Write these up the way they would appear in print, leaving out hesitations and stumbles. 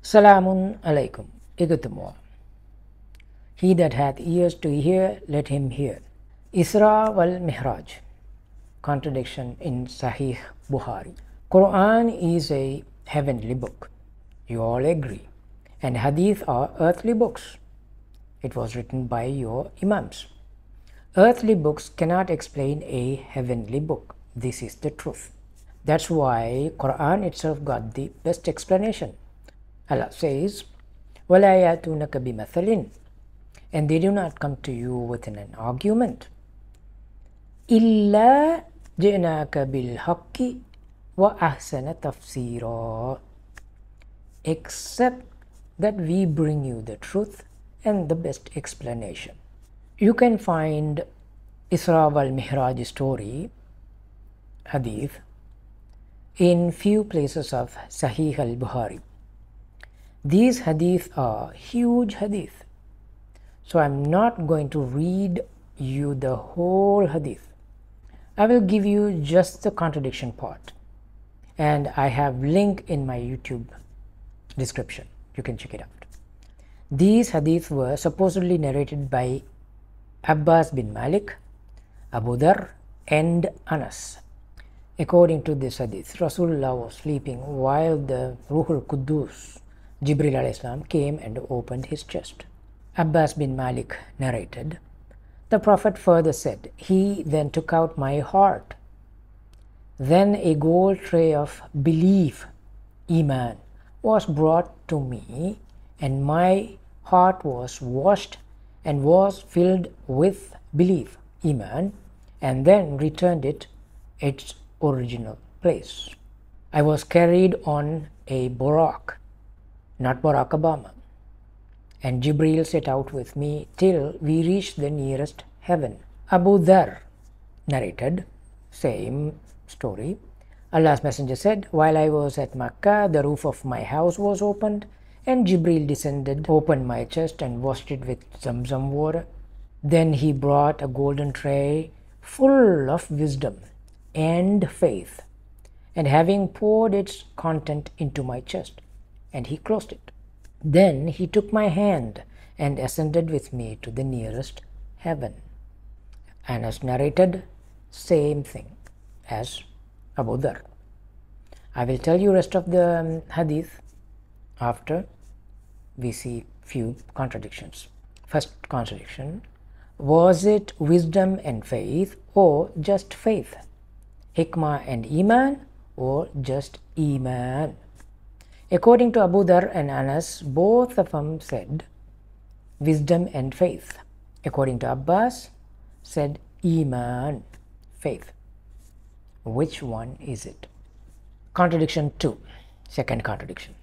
Salamun alaikum. Igutamo. He that hath ears to hear, let him hear. Isra wal Mi'raj. Contradiction in Sahih Bukhari. Quran is a heavenly book. You all agree. And Hadith are earthly books. It was written by your Imams. Earthly books cannot explain a heavenly book. This is the truth. That's why Quran itself got the best explanation. Allah says, وَلَا يَأْتُونَكَ بِمَثَلٍ, and they do not come to you with an argument. إِلَّا جِئْنَاكَ بِالْحَقِّ وَأَحْسَنَ تَفْسِيرًا, except that we bring you the truth and the best explanation. You can find Isra wal Mi'raj story, Hadith, in few places of Sahih al-Bukhari. These hadith are huge hadith, so I'm not going to read you the whole hadith. I will give you just the contradiction part, and I have link in my YouTube description. You can check it out. These hadith were supposedly narrated by Abbas bin Malik, Abu Dhar, and Anas. According to this hadith, Rasulullah was sleeping while the Ruhul Quddus, Jibril alayhi salam, came and opened his chest. Abbas bin Malik narrated, the Prophet further said, he then took out my heart. Then a gold tray of belief, Iman, was brought to me, and my heart was washed and was filled with belief, Iman, and then returned it its original place. I was carried on a Buraq, not Barack Obama, and Jibril set out with me till we reached the nearest heaven. Abu Dhar narrated, same story. Allah's Messenger said, while I was at Makkah, the roof of my house was opened, and Jibril descended, opened my chest, and washed it with Zamzam water. Then he brought a golden tray full of wisdom and faith, and having poured its content into my chest, and he closed it. Then he took my hand and ascended with me to the nearest heaven. Anas narrated, same thing as Abu Dhar. I will tell you rest of the hadith after we see few contradictions. First contradiction, was it wisdom and faith or just faith? Hikmah and Iman or just Iman? According to Abu Dhar and Anas, both of them said wisdom and faith. According to Abbas, said Iman, faith. Which one is it? Contradiction 2. Second contradiction.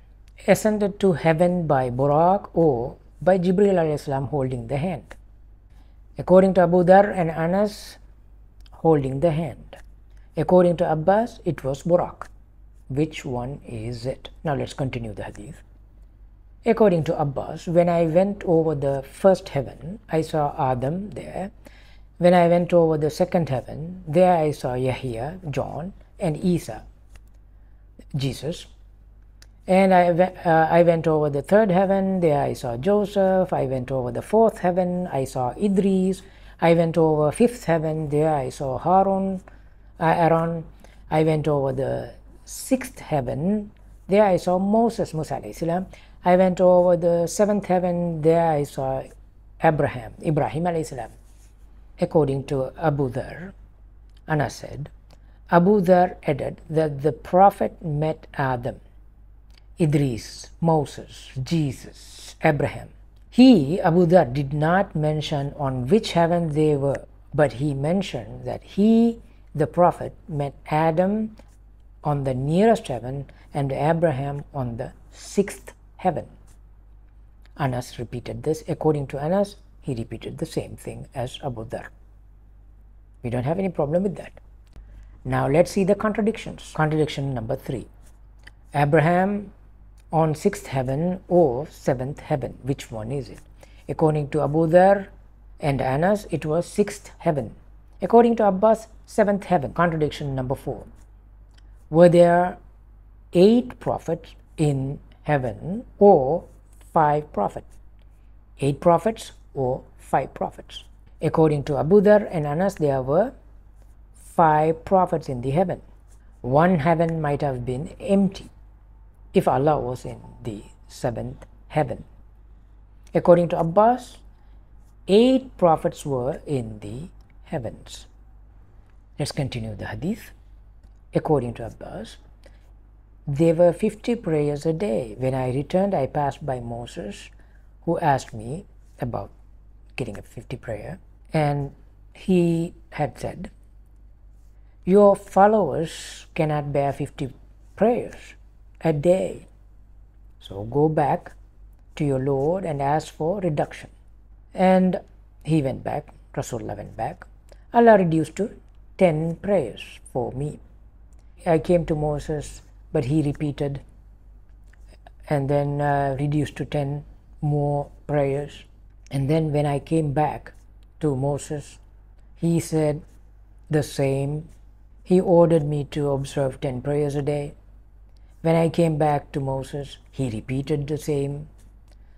Ascended to heaven by Buraq or by Jibril alayhi salam holding the hand? According to Abu Dhar and Anas, holding the hand. According to Abbas, it was Buraq. Which one is it? Now let's continue the hadith. According to Abbas, when I went over the first heaven, I saw Adam there. When I went over the second heaven, there I saw Yahya, John, and Isa, Jesus. And I went over the third heaven, there I saw Joseph. I went over the fourth heaven, I saw Idris. I went over fifth heaven, there I saw Aaron. I went over the sixth heaven, there I saw Moses, Musa alayhi salam. I went over the seventh heaven, there I saw Ibrahim alayhi salam. According to Abu Dhar, Anas said, Abu Dhar added that the Prophet met Adam, Idris, Moses, Jesus, Abraham. He, Abu Dhar, did not mention on which heaven they were, but he mentioned that he, the Prophet, met Adam on the nearest heaven and Abraham on the sixth heaven. Anas repeated this. According to Anas, he repeated the same thing as Abu Dhar. We don't have any problem with that. Now let's see the contradictions. Contradiction number 3. Abraham on sixth heaven or seventh heaven. Which one is it? According to Abu Dhar and Anas, it was sixth heaven. According to Abbas, seventh heaven. Contradiction number 4. Were there 8 prophets in heaven or 5 prophets, 8 prophets or 5 prophets. According to Abu Dhar and Anas, there were 5 prophets in the heaven. One heaven might have been empty if Allah was in the 7th heaven. According to Abbas, 8 prophets were in the heavens. Let's continue the hadith. According to Abbas, there were 50 prayers a day. When I returned, I passed by Moses, who asked me about getting a 50 prayer, and he had said, your followers cannot bear 50 prayers a day. So go back to your Lord and ask for reduction. And he went back, Rasulullah went back. Allah reduced to 10 prayers for me. I came to Moses, but he repeated and then reduced to 10 more prayers. And then when I came back to Moses, he said the same. He ordered me to observe 10 prayers a day. When I came back to Moses, he repeated the same.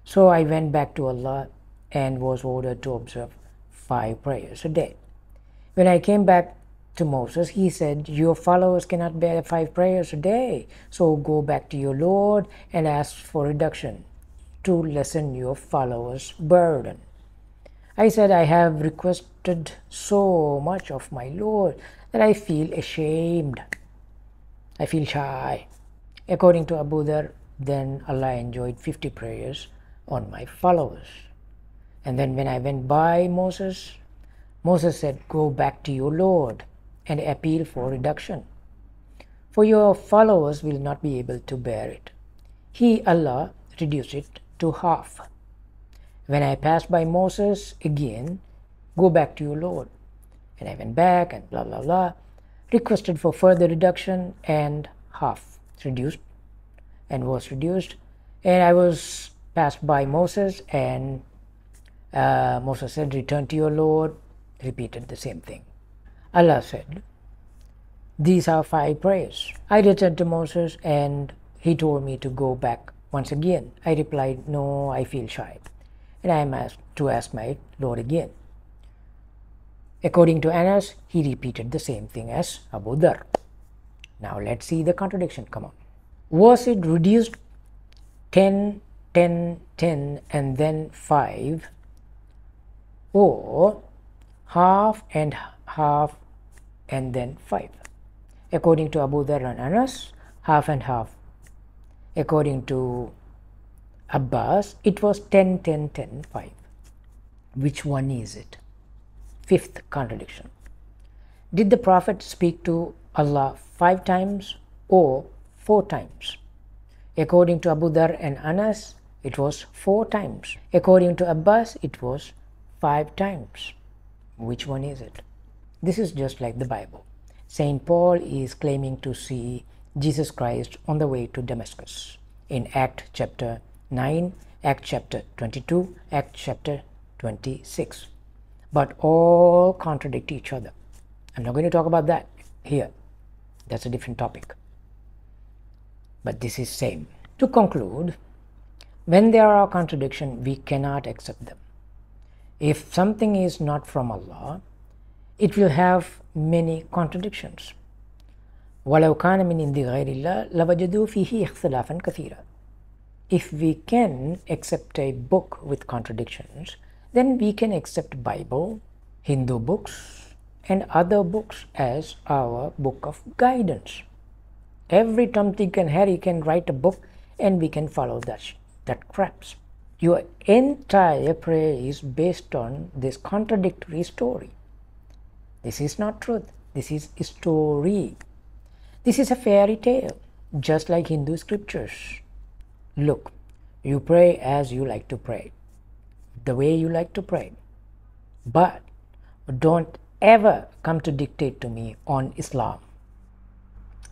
So I went back to Allah and was ordered to observe 5 prayers a day. When I came back to Moses, he said, your followers cannot bear 5 prayers a day, so go back to your Lord and ask for reduction to lessen your followers' burden. I said, I have requested so much of my Lord that I feel ashamed. I feel shy. According to Abu Dhar, then Allah enjoyed 50 prayers on my followers. And then when I went by Moses, Moses said, go back to your Lord and appeal for reduction, for your followers will not be able to bear it. He, Allah, reduced it to half. When I passed by Moses again, go back to your Lord. And I went back and blah blah blah, requested for further reduction, and half reduced and was reduced. And I was passed by Moses, and Moses said, return to your Lord, repeated the same thing. Allah said, these are 5 prayers. I returned to Moses and he told me to go back once again. I replied, no, I feel shy, and I am asked to ask my Lord again. According to Anas, he repeated the same thing as Abu Dhar. Now let's see the contradiction. Come on. Was it reduced 10, 10, 10 and then 5, or half and half and then 5? According to Abu Dhar and Anas, half and half. According to Abbas, it was 10, 10, 10, 5. Which one is it? 5th contradiction. Did the Prophet speak to Allah 5 times or 4 times? According to Abu Dhar and Anas, it was 4 times. According to Abbas, it was 5 times. Which one is it? This is just like the Bible. Saint Paul is claiming to see Jesus Christ on the way to Damascus in Act chapter 9, Act chapter 22, Act chapter 26. But all contradict each other. I'm not going to talk about that here. That's a different topic. But this is same. To conclude, when there are contradictions, we cannot accept them. If something is not from Allah, it will have many contradictions. وَلَوْ كَانَ مِنْ عِنْدِ غَيْرِ اللَّهِ لَوَجَدُوا فِيهِ اخْتِلَافًا كَثِيرًا. If we can accept a book with contradictions, then we can accept Bible, Hindu books, and other books as our book of guidance. Every Tom, Dick and Harry can write a book and we can follow that craps. Your entire prayer is based on this contradictory story. This is not truth. This is a story. This is a fairy tale, just like Hindu scriptures. Look, you pray as you like to pray, the way you like to pray. But don't ever come to dictate to me on Islam.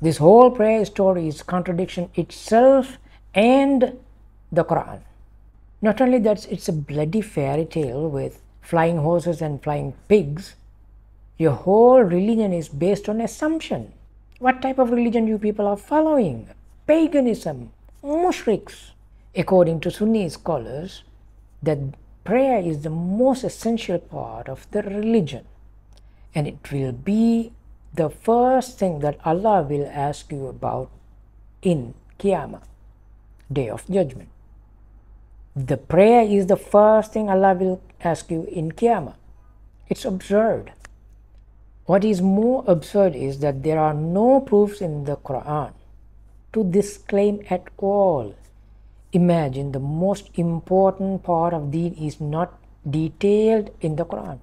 This whole prayer story is contradiction itself and the Quran. Not only that, it's a bloody fairy tale with flying horses and flying pigs. Your whole religion is based on assumption. What type of religion you people are following? Paganism. Mushriks. According to Sunni scholars, that prayer is the most essential part of the religion, and it will be the first thing that Allah will ask you about in Qiyamah, Day of Judgment. The prayer is the first thing Allah will ask you in Qiyamah. It's absurd. What is more absurd is that there are no proofs in the Quran to this claim at all. Imagine the most important part of Deen is not detailed in the Quran,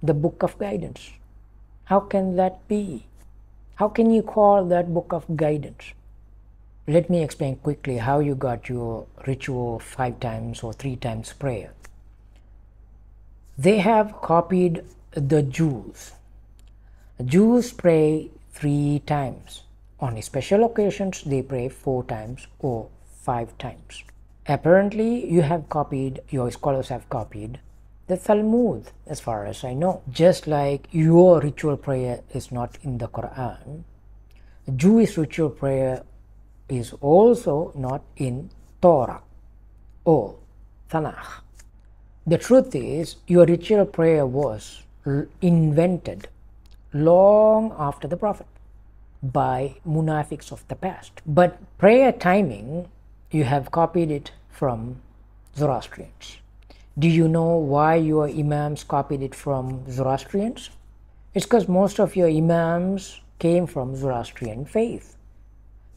the book of guidance. How can that be? How can you call that book of guidance? Let me explain quickly how you got your ritual 5 times or 3 times prayer. They have copied the Jews. Jews pray 3 times. On special occasions, they pray 4 times or 5 times. Apparently, your scholars have copied the Talmud, as far as I know. Just like your ritual prayer is not in the Quran, Jewish ritual prayer is also not in Torah or Tanakh. The truth is, your ritual prayer was invented long after the Prophet by munafiqs of the past. But prayer timing, you have copied it from Zoroastrians. Do you know why your imams copied it from Zoroastrians? It's because most of your imams came from Zoroastrian faith.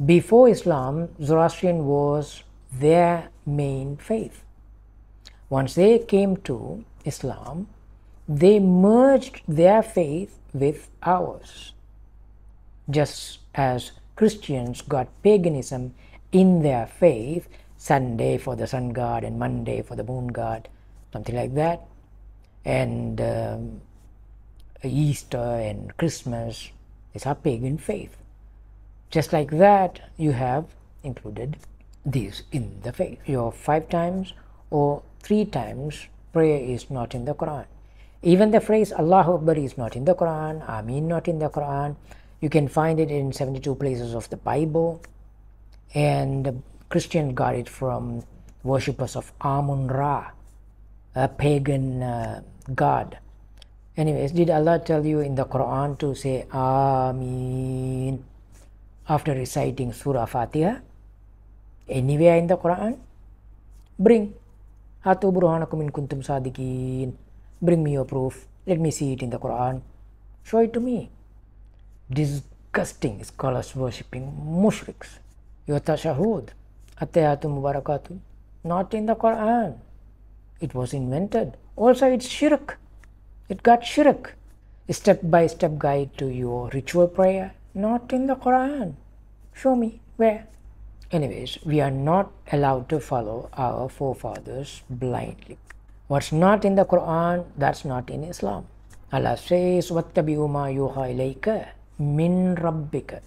Before Islam, Zoroastrian was their main faith. Once they came to Islam, they merged their faith with ours. Just as Christians got paganism in their faith, Sunday for the sun god and Monday for the moon god, something like that, and Easter and Christmas is our pagan faith. Just like that, you have included these in the faith. Your 5 times or 3 times prayer is not in the Quran. Even the phrase Allahu Akbar is not in the Quran, Ameen not in the Quran. You can find it in 72 places of the Bible, and the Christian got it from worshippers of Amun-Ra, a pagan god. Anyways, did Allah tell you in the Quran to say Ameen after reciting Surah Fatiha? Anywhere in the Quran? Bring. Hatu burhanakum in kuntum sadiqeen. Bring me your proof. Let me see it in the Quran. Show it to me. Disgusting scholars worshipping mushriks. Your tashahud, attayatu mubarakatu, not in the Quran. It was invented. Also, it's shirk. It got shirk. Step-by-step guide to your ritual prayer, not in the Quran. Show me where. Anyways, we are not allowed to follow our forefathers blindly. What's not in the Quran, that's not in Islam. Allah says, وَاتَّبِعُوا مَا يُوحَى إِلَيْكَ مِن رَبِّكَ,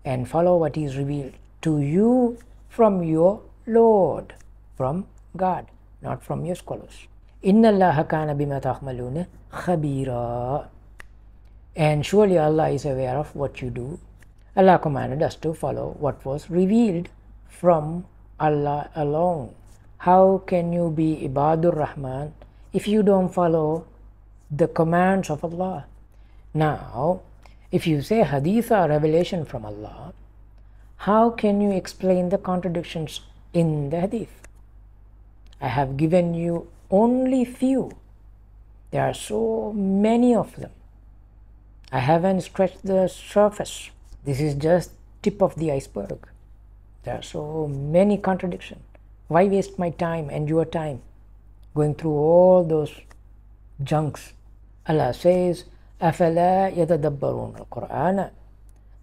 and follow what is revealed to you from your Lord, from God, not from your scholars. إِنَّ اللَّهَ كَانَ بِمَا تَعْمَلُونَ خَبِيرًا, and surely Allah is aware of what you do. Allah commanded us to follow what was revealed from Allah alone. How can you be Ibadur Rahman if you don't follow the commands of Allah? Now, if you say Hadith are revelation from Allah, how can you explain the contradictions in the Hadith? I have given you only few. There are so many of them. I haven't scratched the surface. This is just tip of the iceberg. There are so many contradictions. Why waste my time and your time going through all those junks? Allah says, أَفَلَا يَتَدَبَّرُونَ الْقُرْآنَ,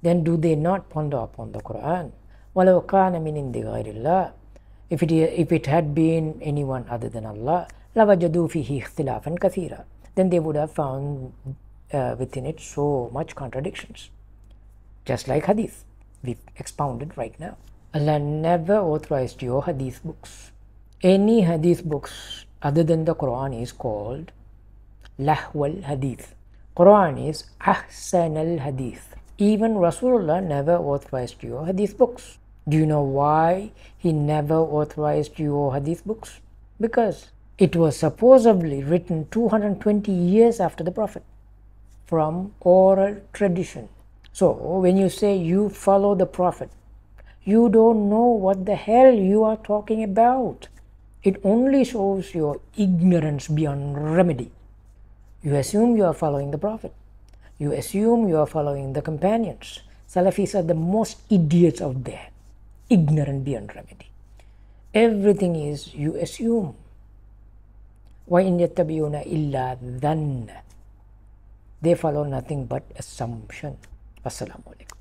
then do they not ponder upon the Quran? وَلَوْ كَانَ مِنْ عِنْدِ غَيْرِ اللَّهِ, if it had been anyone other than Allah, لَوَجَدُوا فِيهِ اخْتِلَافًا كَثِيرًا, then they would have found within it so much contradictions. Just like Hadith, we've expounded right now. Allah never authorized your Hadith books. Any Hadith books other than the Quran is called Lahwal Hadith. Quran is Ahsan al Hadith. Even Rasulullah never authorized your Hadith books. Do you know why he never authorized your hadith books? Because it was supposedly written 220 years after the Prophet from oral tradition. So when you say you follow the Prophet, you don't know what the hell you are talking about. It only shows your ignorance beyond remedy. You assume you are following the Prophet. You assume you are following the companions. Salafis are the most idiots out there, ignorant beyond remedy. Everything is you assume. وَإِنْ يَتَّبِعُونَ إِلَّا ظَنَّ. They follow nothing but assumption. Wassalamu alaikum.